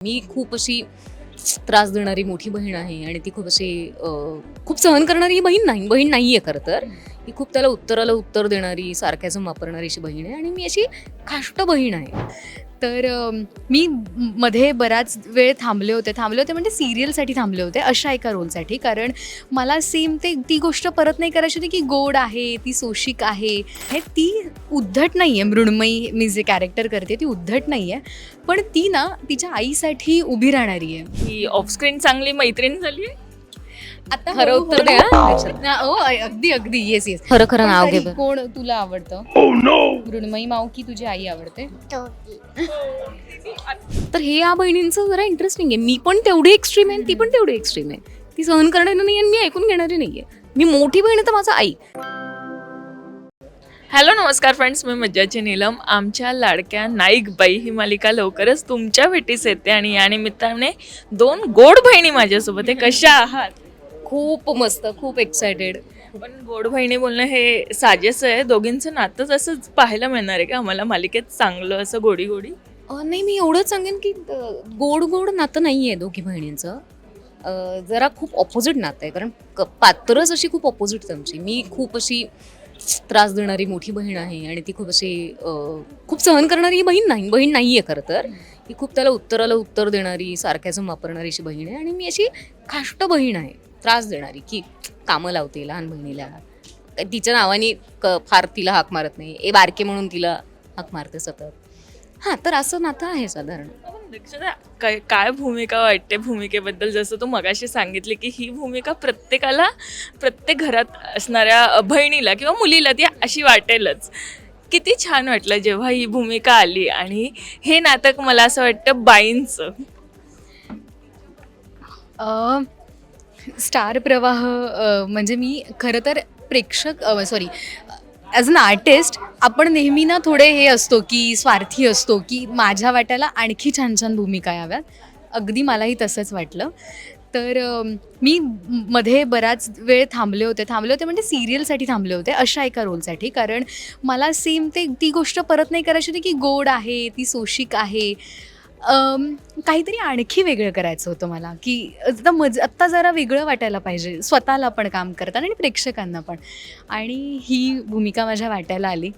मी खूप अशी त्रास देणारी मोठी बहीण आहे आणि ती खूप अशी खूप सहन करणारी ही बहीण नाही आहे खरं तर. ही खूप त्याला उत्तराला उत्तर देणारी, सार्कॅझम वापरणारी अशी बहीण आहे आणि मी अशी खाष्ट बहीण आहे. तर मी मध्ये बराच वेळ थांबले होते म्हणजे सिरियलसाठी थांबले होते अशा एका रोलसाठी. कारण मला सेम ती गोष्ट परत नाही करायची होती की गोड आहे, ती सोशिक आहे. हे ती उद्धट नाही आहे. मृण्मयी मी जे कॅरेक्टर करते ती उद्धट नाही आहे, पण ती ना तिच्या आईसाठी उभी राहणारी आहे. ही ऑफस्क्रीन चांगली मैत्रीण झाली आहे. आता खरं उत्तर द्या. अगदी अगदी येस येस. खरं खरं नाव घे बरं. कोण तुला आवडतं? मृण्मयी माऊ की तुझी आई आवडते? तर हे या बहिणींचं जरा इंटरेस्टिंग आहे. मी पण तेवढी एक्स्ट्रीम आहे, ती पण तेवढी एक्स्ट्रीम आहे. ती सहन करणारी नाही आणि मी ऐकून घेणारी नाही आहे. मी मोठी बहीण आहे तर माझा आई. हॅलो नमस्कार फ्रेंड्स, मी मज्जाची नीलम. आमच्या लाडक्या नाईक बाई ही मालिका लवकरच तुमच्या भेटीस येते आणि या निमित्ताने 2 गोड बहिणी माझ्यासोबत आहे. कशा आहात? खूप मस्त, खूप एक्सायटेड. पण गोड बहिणी बोलणं हे साजेसं आहे. दोघींचं नातंच असंच पाहायला मिळणार आहे का आम्हाला मालिकेत, चांगलं असं गोडी गोडी? नाही, मी एवढंच सांगेन की गोड गोड नातं नाही आहे दोघी बहिणींचं. जरा खूप ऑपोजिट नातं आहे. कारण पात्रच अशी खूप ऑपोजिट त्यांची. मी खूप अशी त्रास देणारी मोठी बहीण आहे आणि ती खूप अशी खूप सहन करणारी ही बहीण नाही आहे खरं तर. ही खूप त्याला उत्तराला उत्तर देणारी, सार्कॅझम वापरणारी अशी बहीण आहे आणि मी अशी खाष्ट बहीण आहे, त्रास देणारी, की कामं लावते लहान बहिणीला, तिच्या नावाने फार तिला हाक मारत नाही, ए बारके म्हणून तिला हाक मारते सतत. हां, तर असं नातं आहे साधारण. दक्षता काय भूमिका वाटते भूमिकेबद्दल? जसं तू मगाशी सांगितली की ही भूमिका प्रत्येकाला, प्रत्येक घरात असणाऱ्या बहिणीला किंवा मुलीला ती अशी वाटेलच. किती छान वाटलं जेव्हा ही भूमिका आली आणि हे नाटक मला असं वाटतं बाईंचं. स्टार प्रवाह म्हणजे मी खरं तर प्रेक्षक ॲज अन आर्टिस्ट आपण नेहमी ना थोडे हे असतो की स्वार्थी असतो की माझ्या वाट्याला आणखी छान छान भूमिका याव्यात. अगदी मलाही तसंच वाटलं. तर मी मध्ये बराच वेळ थांबले होते म्हणजे सिरियलसाठी थांबले होते अशा एका रोलसाठी. कारण मला सेम ती गोष्ट परत नाही करायची होती की गोड आहे, ती सोशिक आहे. काहीतरी आणखी वेगळं करायचं होतं मला, की आत्ता जरा वेगळं वाटायला पाहिजे स्वतःला पण काम करताना आणि प्रेक्षकांना पण. आणि ही भूमिका माझ्या वाट्याला आली.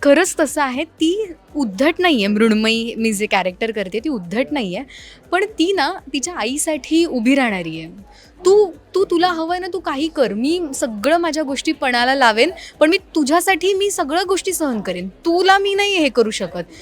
खरंच तसं आहे, ती उद्धट नाही आहे. मृण्मयी मी जे कॅरेक्टर करते ती उद्धट नाही आहे, पण ती ना तिच्या आईसाठी उभी राहणारी आहे. तुला हवं आहे ना, तू काही कर, मी सगळं माझ्या गोष्टी पणाला लावेन, पण मी तुझ्यासाठी मी सगळ्या गोष्टी सहन करेन, तुला मी नाही हे करू शकत.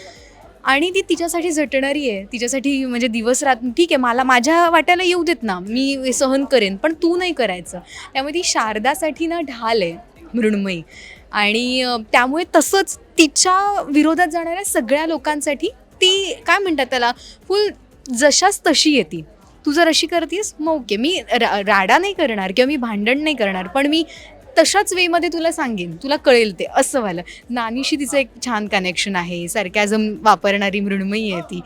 आणि ती तिच्यासाठी झटणारी आहे, तिच्यासाठी म्हणजे दिवस रात. ठीक आहे, मला माझ्या वाट्याला येऊ देत ना, मी सहन करेन, पण तू नाही करायचं. त्यामुळे ती शारदासाठी ना ढाल आहे मृण्मयी. आणि त्यामुळे तसंच तिच्या विरोधात जाणाऱ्या सगळ्या लोकांसाठी ती काय म्हणतात त्याला, फुल जशाच तशी येते. तू जर अशी करतेस मग ओके, मी राडा नाही करणार किंवा मी भांडण नाही करणार, पण मी तशाच वेमध्ये तुला सांगेन, तुला कळेल ते, असं व्हायला. नानीशी तिचं एक छान कनेक्शन आहे, सार्कॅझम वापरणारी मृण्मयी आहे ती.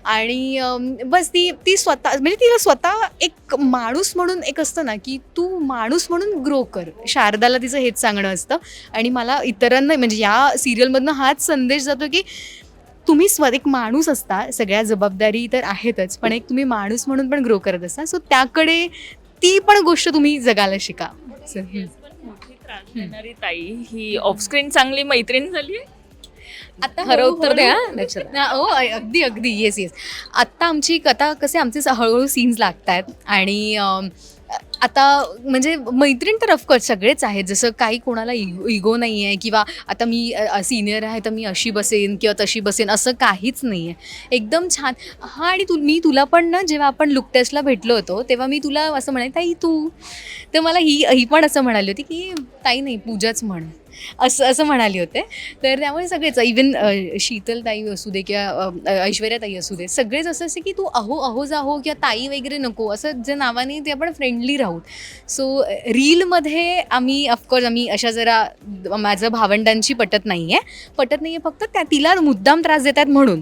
आणि बस ती स्वतः म्हणजे तिला स्वतः एक माणूस म्हणून एक असतं ना, की तू माणूस म्हणून ग्रो कर. शारदाला तिचं हेच सांगणं असतं. आणि मला इतरांना म्हणजे या सिरियलमधनं हाच संदेश जातो की तुम्ही एक माणूस असता, सगळ्या जबाबदारी तर आहेतच, पण एक तुम्ही माणूस म्हणून पण ग्रो करत असता. सो त्याकडे ती पण गोष्ट तुम्ही जगायला शिका. मोठी त्रास देणारी ताई ही ऑफस्क्रीन चांगली मैत्रीण झाली आहे. आता खरं उत्तर द्या. अगदी अगदी येस येस. आत्ता आमची कथा कसे आमचे हळूहळू सीन्स लागत आहेत. आणि आता म्हणजे मैत्रीण तर ऑफकोर्स सगळेच आहेत. जसं काही कोणाला इगो नाही आहे किंवा आता मी सिनियर आहे तर मी अशी बसेन किंवा तशी बसेन, असं काहीच नाही आहे. एकदम छान. हां, आणि मी तुला पण ना, जेव्हा आपण लुक टेस्टला भेटलो होतो तेव्हा मी तुला असं म्हणाले, ताई तू, तर मला ही पण असं म्हणाली होती की ताई नाही पूजाच म्हण, असं म्हणाली होते. तर त्यामुळे सगळेच, इवन शीतलताई असू दे किंवा ऐश्वर्याताई असू दे, सगळेच असं असते की तू अहो जाहो किंवा ताई वगैरे नको, असं जे नावाने ते आपण फ्रेंडली राहू. सो रीलमध्ये आम्ही अशा जरा माझं भावंडांची पटत नाही आहे, फक्त तिला मुद्दाम त्रास देतात म्हणून.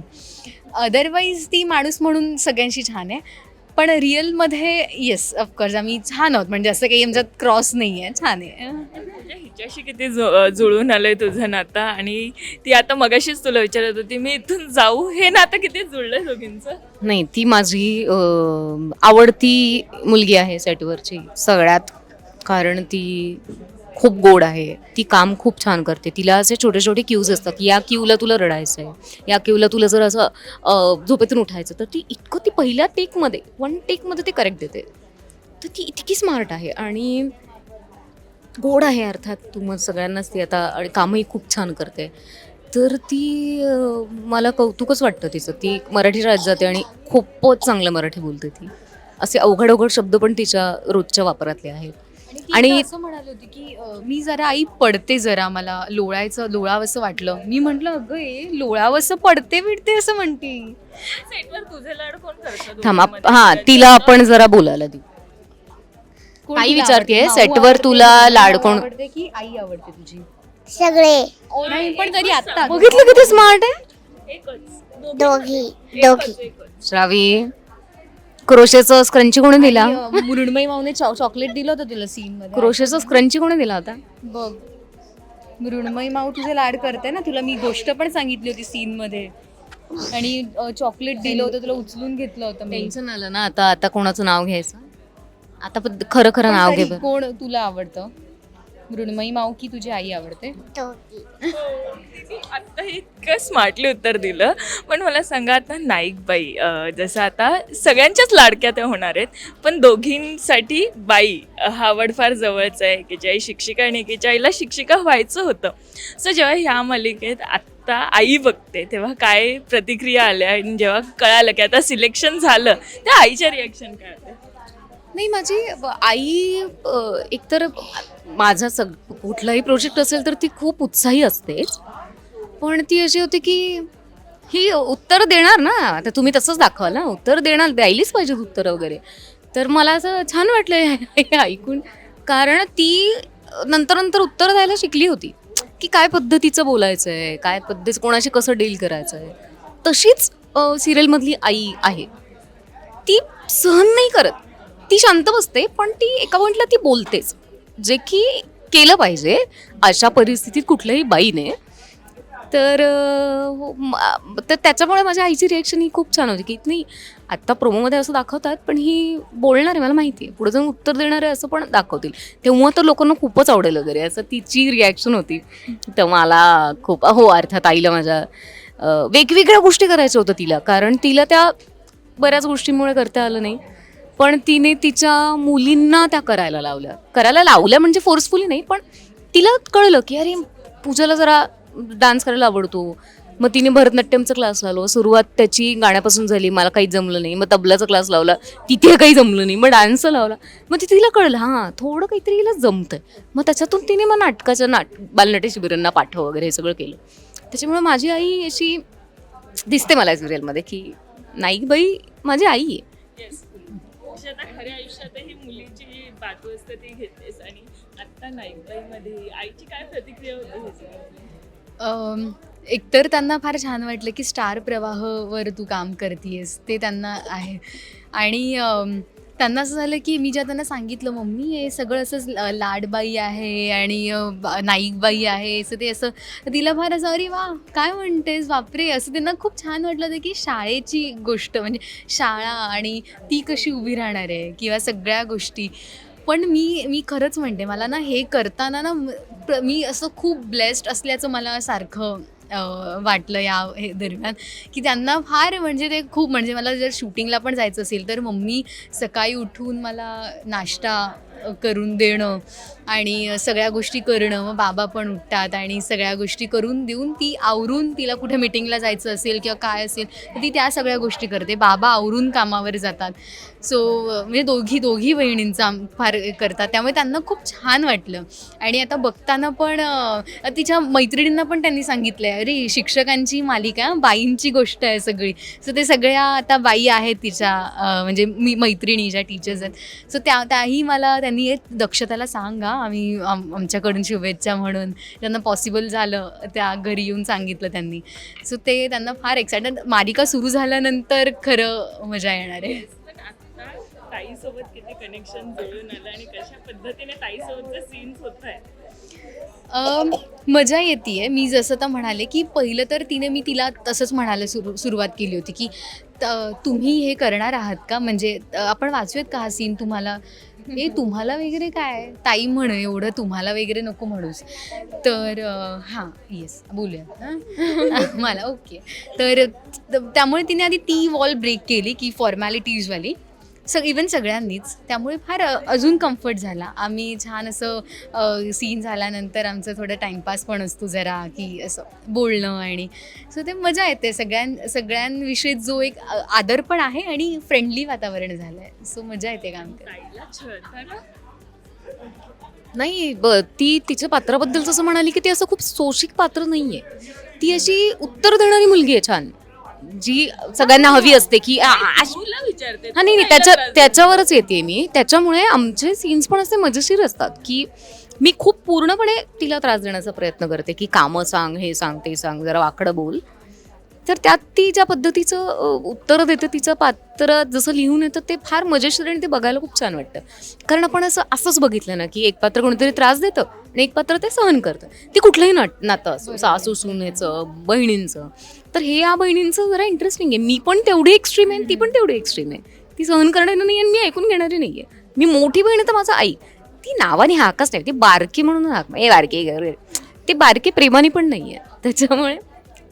अदरवाईज ती माणूस म्हणून सगळ्यांशी छान आहे. पण रिअलमध्ये येस ऑफकोर्स आम्ही छान आहोत, म्हणजे असं काही आमच्यात क्रॉस नाही आहे, छान आहे. म्हणजे हिच्याशी किती जुळून आलंय तुझं नातं, आणि ती आता मगाशीच तुला विचारत होती मी इथून जाऊ, हे नातं किती जुळलंय दोघींचं. नाही, ती माझी आवडती मुलगी आहे सेटवरची सगळ्यात. कारण ती खूप गोड आहे, ती काम खूप छान करते. तिला असे छोटे छोटे क्यूज असतात, या क्यूला तुला रडायचं आहे, या क्यूला तुला जर असं झोपेतून उठायचं, तर ती इतकं ती पहिल्या टेकमध्ये 1 टेकमध्ये ते करेक्ट देते. तर ती इतकी स्मार्ट आहे आणि गोड आहे अर्थात. तू मग सगळ्यांनाच ती आता, आणि कामही खूप छान करते. तर ती मला कौतुकच वाटतं तिचं. ती मराठी शाळेत जाते आणि खूपच चांगलं मराठी बोलते ती. असे अवघड अवघड शब्द पण तिच्या रोजच्या वापरातले आहेत. आणि आणि असं म्हणाली होती की मी जरा आई पडते, जरा मला लोळावंसं वाटलं. मी म्हटलं अगं ए लोळावंसं पडते बिडते असं म्हणते. सेटवर तुझे लाड कोण करतं थांब दोघींमध्ये? हां, तिला आपण जरा बोलायला देऊ. कोण आई तुला विचारतेय, आवडते? माऊ सेटवर आवडते, तुला माऊ लाड कोण- आवडते की आई आवडते तुझी? सगळे नाही पण तरी आता बघितलं किती स्मार्ट आहे एकच दोघी दोघी एकच. श्रावी. क्रोशेचं स्क्रंची कोणी दिला? मृण्मयी माऊने चॉकलेट दिलं होतं तुला सीन मध्ये. क्रोशेचं स्क्रंची कोणी दिला होता? बघ मृण्मयी माऊ तुझे लाड करते ना, तुला मी गोष्ट पण सांगितली होती सीन मध्ये, आणि चॉकलेट दिलं होतं तुला, उचलून घेतलं होतं मी. टेन्शन आलं ना आता. आता कोणाचं नाव घ्यायचं? आता खरं खरं पण नाव तरी घे बरं. कोण तुला आवडतं, मृण्मयी माऊ की तुझी आई आवडते? दोघी तिने आत्ता इतकं स्मार्टली उत्तर दिलं. पण मला सांगा आता नाईकबाई, जसं आता सगळ्यांच्याच लाडक्या त्या होणार आहेत, पण दोघींसाठी बाई हा वर्ड फार जवळचा आहे. एकीची आई शिक्षिका आणि एकीच्या आईला शिक्षिका व्हायचं होतं. सो जेव्हा ह्या मालिकेत आत्ता आई बघते तेव्हा काय प्रतिक्रिया आल्या, आणि जेव्हा कळालं की आता सिलेक्शन झालं, त्या आईच्या रिॲक्शन काय होत्या? नाही, माझी आई एकतर माझा कुठलाही प्रोजेक्ट असेल तर ती खूप उत्साही असतेच. पण ती अशी होती की ही उत्तर देणार ना, आता तुम्ही तसंच दाखवाल ना, उत्तर देणार, द्यायलीच पाहिजेत उत्तरं वगैरे. तर मला असं छान वाटलं हे ऐकून. कारण ती नंतर नंतर उत्तर द्यायला शिकली होती की काय पद्धतीचं बोलायचं आहे, काय पद्धती, कोणाशी कसं डील करायचं आहे. तशीच सिरियलमधली आई आहे. ती सहन नाही करत, ती शांत बसते, पण ती एका पॉईंटला ती बोलतेच, जे की केलं पाहिजे अशा परिस्थितीत कुठल्याही बाईने. तर तर त्याच्यामुळे माझ्या आईची रिॲक्शन ही खूप छान होती की नाही, आत्ता प्रोमोमध्ये असं दाखवतात पण ही बोलणार आहे, मला माहिती आहे पुढे जाऊन उत्तर देणार आहे असं पण दाखवतील, तेव्हा तर लोकांना खूपच आवडेल वगैरे, असं तिची रिॲक्शन होती. तर मला खूप, हो अर्थात आईला माझ्या वेगवेगळ्या गोष्टी करायच्या होत्या तिला, कारण तिला त्या बऱ्याच गोष्टींमुळे करता आलं नाही. पण तिने तिच्या मुलींना त्या करायला लावल्या म्हणजे फोर्सफुली नाही, पण तिला कळलं की अरे पूजाला जरा डान्स करायला आवडतो. मग तिने भरतनाट्यमचा क्लास लावला. सुरुवात त्याची गाण्यापासून झाली, मला काही जमलं नाही. मग तबलाचा क्लास लावला, तिथे काही जमलं नाही. मग डान्सचा लावला, मग तिला कळलं हां थोडं काहीतरी हिला जमतंय. मग त्याच्यातून तिने मग बालनाट्य शिबिरांना पाठव वगैरे हे सगळं केलं. त्याच्यामुळे माझी आई अशी दिसते मला सिरियलमध्ये की नाईकबाई माझी आई आहे. येस, आता खऱ्या आयुष्यातही मुलीची जी बाजू असते ती घेतेस, आणि आत्ता नाईकबाईमध्ये आईची काय प्रतिक्रिया होती ह्याच्यावर? एकतर त्यांना फार छान वाटलं की स्टार प्रवाहवर तू काम करतेस, ते त्यांना आहे. आणि त्यांना असं झालं की मी त्यांना सांगितलं मम्मी हे सगळं असंच लाडबाई आहे आणि नाईकबाई आहे असं, ते असं तिला फार असं अरे वा काय म्हणतेस बापरे, असं त्यांना खूप छान वाटलं होतं की शाळेची गोष्ट, म्हणजे शाळा आणि ती कशी उभी राहणार आहे किंवा सगळ्या गोष्टी. पण मी खरंच म्हणते, मला ना हे करताना ना मी असं खूप ब्लेस्ड असल्याचं मला सारखं वाटलं हे दरम्यान, की त्यांना फार म्हणजे ते खूप, म्हणजे मला जर शूटिंगला पण जायचं असेल तर मम्मी सकाळी उठून मला नाश्ता करून देणं आणि सगळ्या गोष्टी करणं, मग बाबा पण उठतात आणि सगळ्या गोष्टी करून देऊन ती आवरून, तिला कुठे मिटिंगला जायचं असेल किंवा काय असेल तर ती त्या सगळ्या गोष्टी करते. बाबा आवरून कामावर जातात. सो म्हणजे दोघी बहिणींचा फार करतात, त्यामुळे त्यांना खूप छान वाटलं. आणि आता बघताना पण तिच्या मैत्रिणींना पण त्यांनी सांगितलं आहे अरे शिक्षकांची मालिका, बाईंची गोष्ट आहे सगळी. सो ते सगळ्या आता बाई आहेत तिच्या, म्हणजे मैत्रिणी ज्या टीचर्स आहेत. सो त्याही मला त्यांनी एक दक्षताला सांगा, आम्ही आमच्याकडून शुभेच्छा म्हणून, त्यांना पॉसिबल झालं त्या घरी येऊन सांगितलं त्यांनी. सो ते त्यांना फार एक्सायटेड, मालिका सुरू झाल्यानंतर खरं मजा येणार आहे. पण आत्ता ताईसोबत किती कनेक्शन जुळून आलं आणि कशा पद्धतीने ताईसोबतचे सीन्स होत आहेत. मजा येते. मी जसं तर म्हणाले की पहिलं तर मी तिला तसंच म्हणायला सुरुवात केली होती की तुम्ही हे करणार आहात का, म्हणजे आपण वाचूयात का हा सीन तुम्हाला, हे तुम्हाला वगैरे काय ताई म्हण, एवढं तुम्हाला वगैरे नको म्हणूस. तर हां येस बोलूयात हां मला ओके. तर त्यामुळे तिने आधी ती वॉल ब्रेक केली की फॉर्मॅलिटीजवाली इवन सगळ्यांनीच. त्यामुळे फार अजून कम्फर्ट झाला. आम्ही छान असं सीन झाल्यानंतर आमचं थोडं टाईमपास पण असतो जरा, की असं बोलणं, आणि सो ते मजा येते. सगळ्यांविषयी जो एक आदर पण आहे आणि फ्रेंडली वातावरण झालं आहे, सो मजा येते काम करायला. ताईला छळता का? नाही ती तिच्या पात्राबद्दल जसं म्हणाली की ती असं खूप सोशिक पात्र नाही आहे. ती अशी उत्तर देणारी मुलगी आहे छान, जी सगळ्यांना हवी असते की तुला विचारते हा नाही त्याच्यावरच येते मी. त्याच्यामुळे आमचे सीन्स पण असे मजेशीर असतात की मी खूप पूर्णपणे तिला त्रास देण्याचा प्रयत्न करते की कामं सांग, हे सांग, ते सांग, जरा वाकडं बोल. तर त्यात ती ज्या पद्धतीचं उत्तर देते, तिचं पात्र जसं लिहून येतं ते फार मजेशीर आणि ते बघायला खूप छान वाटतं. कारण आपण असंच बघितलं ना की एक पात्र कोणीतरी त्रास देतं आणि एक पात्र ते सहन करतं. ती कुठलंही नातं असो, सासू सुनेचं, बहिणींचं. तर हे या बहिणींचं जरा इंटरेस्टिंग आहे. मी पण तेवढी एक्स्ट्रीम आहे, ती पण तेवढी एक्स्ट्रीम आहे. ती सहन करणारी नाही आणि मी ऐकून घेणारी नाही आहे. मी मोठी बहीण आहे तर माझा आई, ती नावाने हाकच नाही, ती बारकी म्हणून हाक, ए बारकी, ते बारकी प्रेमाने पण नाही आहे. त्याच्यामुळे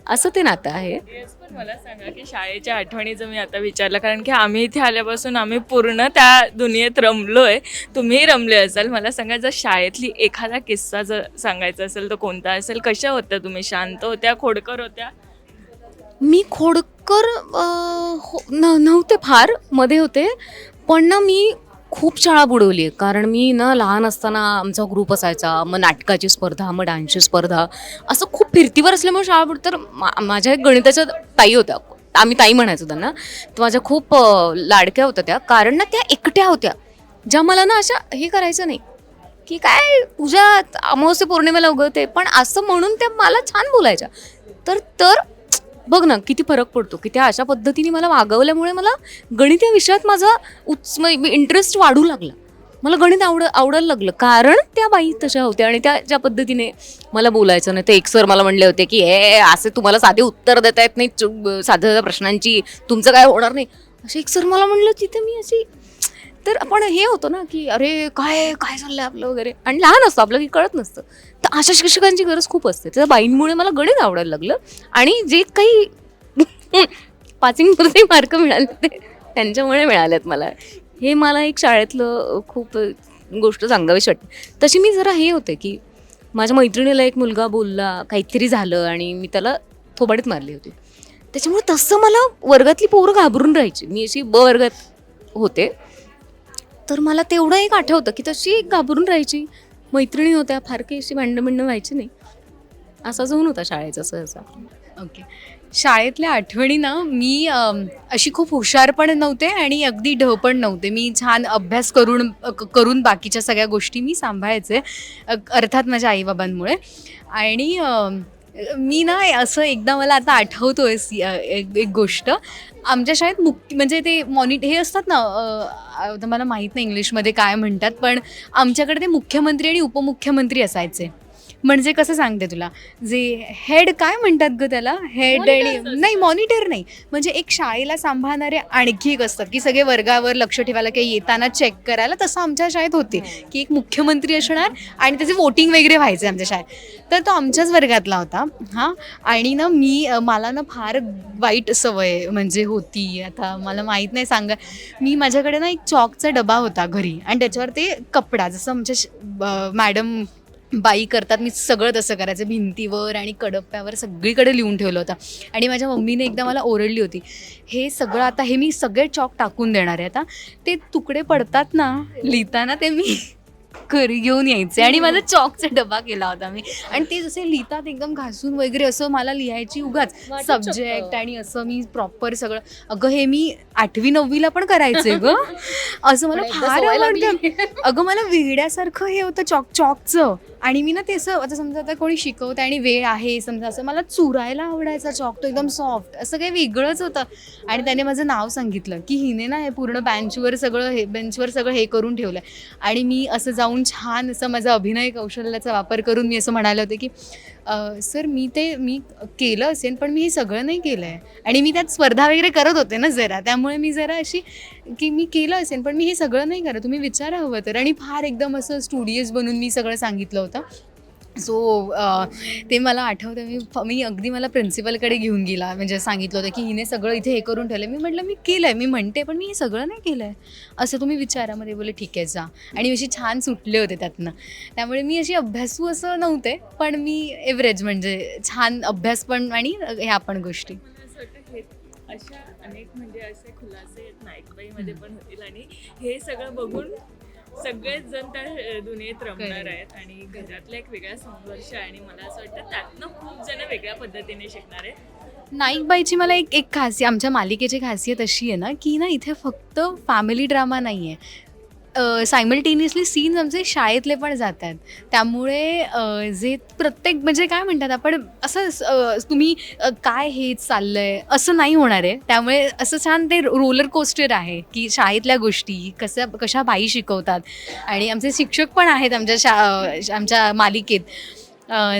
असं ते नातं आहे. येस, पण मला सांगा की शाळेच्या आठवणीचं मी आता विचारलं, कारण की आम्ही इथे आल्यापासून आम्ही पूर्ण त्या दुनियेत रमलोय. तुम्हीही रमले असाल. मला सांगा, जर शाळेतली एखादा किस्सा जर सांगायचा असेल तर कोणता असेल? कशा होत्या तुम्ही? शांत होत्या, खोडकर होत्या? मी खोडकर नव्हते, फार मध्ये होते. पण ना मी खूप शाळा बुडवली आहे. कारण मी ना लहान असताना आमचा ग्रुप असायचा, मग नाटकाची स्पर्धा, मग डान्सची स्पर्धा, असं खूप फिरतीवर असल्यामुळे शाळा बुड. तर माझ्या एक गणिताच्या ताई होत्या, आम्ही ताई म्हणायचो त्यांना. तर माझ्या खूप लाडक्या होत्या त्या. कारण ना त्या एकट्या होत्या ज्या मला ना अशा हे करायचं नाही की काय तुझ्या अमावस्या पौर्णिमेला उगवते, पण असं म्हणून त्या मला छान बोलायच्या. तर बघ ना किती फरक पडतो की त्या अशा पद्धतीने मला वागवल्यामुळे मला गणित या विषयात माझा इंटरेस्ट वाढू लागला. मला गणित आवडायला लागलं कारण त्या बाई तशा होत्या आणि त्या ज्या पद्धतीने मला बोलायचं ना. ते एक सर मला म्हणले होते की हे असे तुम्हाला साधे उत्तर देता येत नाही साध्या प्रश्नांची, तुमचं काय होणार नाही, असे एक सर मला म्हणलं. तिथे मी अशी, तर आपण हे होतं ना की अरे काय काय चाललंय आपलं वगैरे, आणि लहान असतं आपलं की कळत नसतं. तर अशा शिक्षकांची गरज खूप असते. त्या बाईंमुळे मला गणित आवडायला लागलं आणि जे काही पासिंगपुरते मार्क मिळाले ते त्यांच्यामुळे मिळालेत मला. हे मला एक शाळेतलं खूप गोष्ट सांगावीशी वाटते. तशी मी जरा हे होते की माझ्या मैत्रिणीला एक मुलगा बोलला, काहीतरी झालं आणि मी त्याला थोबाडीत मारली होती. त्याच्यामुळे तसं मला वर्गातली पोरं घाबरून राहायची. मी अशी वर्गात होते तर मला तेवढं एक आठवतं की तशी एक घाबरून राहायची. मैत्रिणी होत्या, फार काही अशी भांडणं व्हायची नाही. असा झोन होता शाळेचा सहसा. ओके. शाळेतल्या आठवणी ना, मी अशी खूप हुशार पण नव्हते आणि अगदी ढ पण नव्हते. मी छान अभ्यास करून बाकीच्या सगळ्या गोष्टी मी सांभाळायचे, अर्थात माझ्या आईबाबांमुळे. आणि मी ना असं एकदा मला आता आठवतोय एक गोष्ट. आमच्या शाळेत म्हणजे ते हे असतात ना, आता मला माहीत नाही इंग्लिशमध्ये काय म्हणतात, पण आमच्याकडे ते मुख्यमंत्री आणि उपमुख्यमंत्री असायचे. म्हणजे कसं सांगते तुला, जे हेड काय म्हणतात ग त्याला, हेड आणि नाही मॉनिटर नाही, म्हणजे एक शाळेला सांभाळणारे आणखी एक असतात की सगळे वर्गावर लक्ष ठेवायला, काही येताना चेक करायला. तसं आमच्या शाळेत होते की एक मुख्यमंत्री असणार आणि त्याचे वोटिंग वगैरे व्हायचे आमच्या शाळेत. तर तो आमच्याच वर्गातला होता. हां, आणि ना मला ना फार वाईट सवय म्हणजे होती. आता मला माहीत नाही सांगा, मी माझ्याकडे ना एक चॉकचा डबा होता घरी आणि त्याच्यावर ते कपडा, जसं आमच्या मॅडम बाई करतात, मी सगळं तसं करायचं, भिंतीवर आणि कडप्प्यावर सगळीकडे लिहून ठेवलं होतं. आणि माझ्या मम्मीने एकदा मला ओरडली होती, हे सगळं आता मी सगळे चॉक टाकून देणार आहे, आता ते तुकडे पडतात ना लिहिताना, ते मी घेऊन यायचे आणि माझा चॉकचा डबा केला होता मी. आणि ते जसे लिहितात एकदम घासून वगैरे असं मला लिहायची उगाच वाटूच सब्जेक्ट शकतं. आणि असं मी प्रॉपर सगळं. अगं हे मी 8वी-9वीला पण करायचे ग. असं मला पण एकदा फार सवय आवडतं. लागली. अगं मला वेड्यासारखं हे होतं चॉकचं. आणि मी ना ते असं आता समजा आता कोणी शिकवतं आणि वेळ आहे समजा असं मला चुरायला आवडायचा चॉक, तो एकदम सॉफ्ट असं काही वेगळंच होतं. आणि त्याने माझं नाव सांगितलं की हिने ना हे पूर्ण बेंचवर सगळं हे करून ठेवलं. आणि मी असं जाऊन छान असं माझा अभिनय कौशल्याचा वापर करून मी असं म्हणाले होते की सर मी केलं असेल पण मी हे सगळं नाही केलं आहे. आणि मी त्यात स्पर्धा वगैरे करत होते ना जरा, त्यामुळे मी जरा अशी की मी केलं असेल पण मी हे सगळं नाही करत, तुम्ही विचारा हवं तर. आणि फार एकदम असं स्टुडियस बनून मी सगळं सांगितलं होतं. सो ते मला आठवतं मी अगदी मला प्रिन्सिपलकडे घेऊन गेला, म्हणजे सांगितलं होतं की हिने सगळं इथे हे करून ठेवलं. मी म्हटलं मी केलं आहे, मी म्हणते पण मी हे सगळं नाही केलं आहे असं तुम्ही विचारा. मध्ये बोलले ठीक आहे जा. आणि अशी छान सुटले होते त्यातनं. त्यामुळे मी अशी अभ्यासू असं नव्हते पण मी एव्हरेज, म्हणजे छान अभ्यास पण आणि ह्या पण गोष्टी. मला असं वाटतं हे अशा अनेक म्हणजे असे खुलासे नाईकबाईमध्ये पण होतील आणि हे सगळं बघून सगळेच जण त्या दुनियेत रमणार आहेत. आणि घरातला एक वेगळा संघर्ष आहे आणि मला असं वाटतं त्यातनं खूप जण वेगळ्या पद्धतीने शिकणार आहेत. नाईकबाईची मला एक खासियत, आमच्या मालिकेची खासियत अशी आहे ना की ना इथे फक्त फॅमिली ड्रामा नाही आहे, सायमल्टेनियसली सीन्स आमचे शाळेतले पण जातात. त्यामुळे जे प्रत्येक म्हणजे काय म्हणतात आपण असं तुम्ही काय हेच चाललं आहे असं नाही होणार आहे. त्यामुळे असं छान ते रोलर कोस्टर आहे की शाळेतल्या गोष्टी कशा बाई शिकवतात. आणि आमचे शिक्षक पण आहेत आमच्या मालिकेत.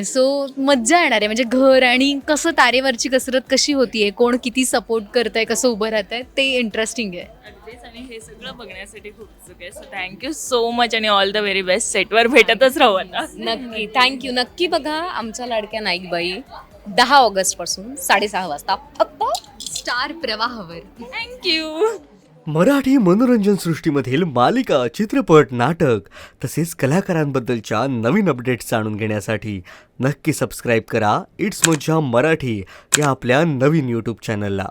सो मज्जा येणार आहे, म्हणजे घर आणि कसं तारेवरची कसरत कशी होतीये, कोण किती सपोर्ट करत आहे, कसं उभं राहत आहे, ते इंटरेस्टिंग आहे. अगदीच. आणि हे सगळं बघण्यासाठी खूप उत्सुक आहे. सो थँक्यू सो मच आणि ऑल द व्हेरी बेस्ट. सेटवर भेटतच राहू आता. नक्की थँक्यू. नक्की बघा आमच्या लाडक्या नाईकबाई 10 ऑगस्टपासून 6:30 वाजता फक्त स्टार प्रवाहावर. थँक्यू. मराठी मनोरंजन सृष्टीमधील मालिका, चित्रपट, नाटक तसेच कलाकारांबद्दलच्या नवीन अपडेट्स जाणून घेण्यासाठी नक्की सबस्क्राईब करा इट्स मज्जा मराठी या आपल्या नवीन यूट्यूब चॅनलला.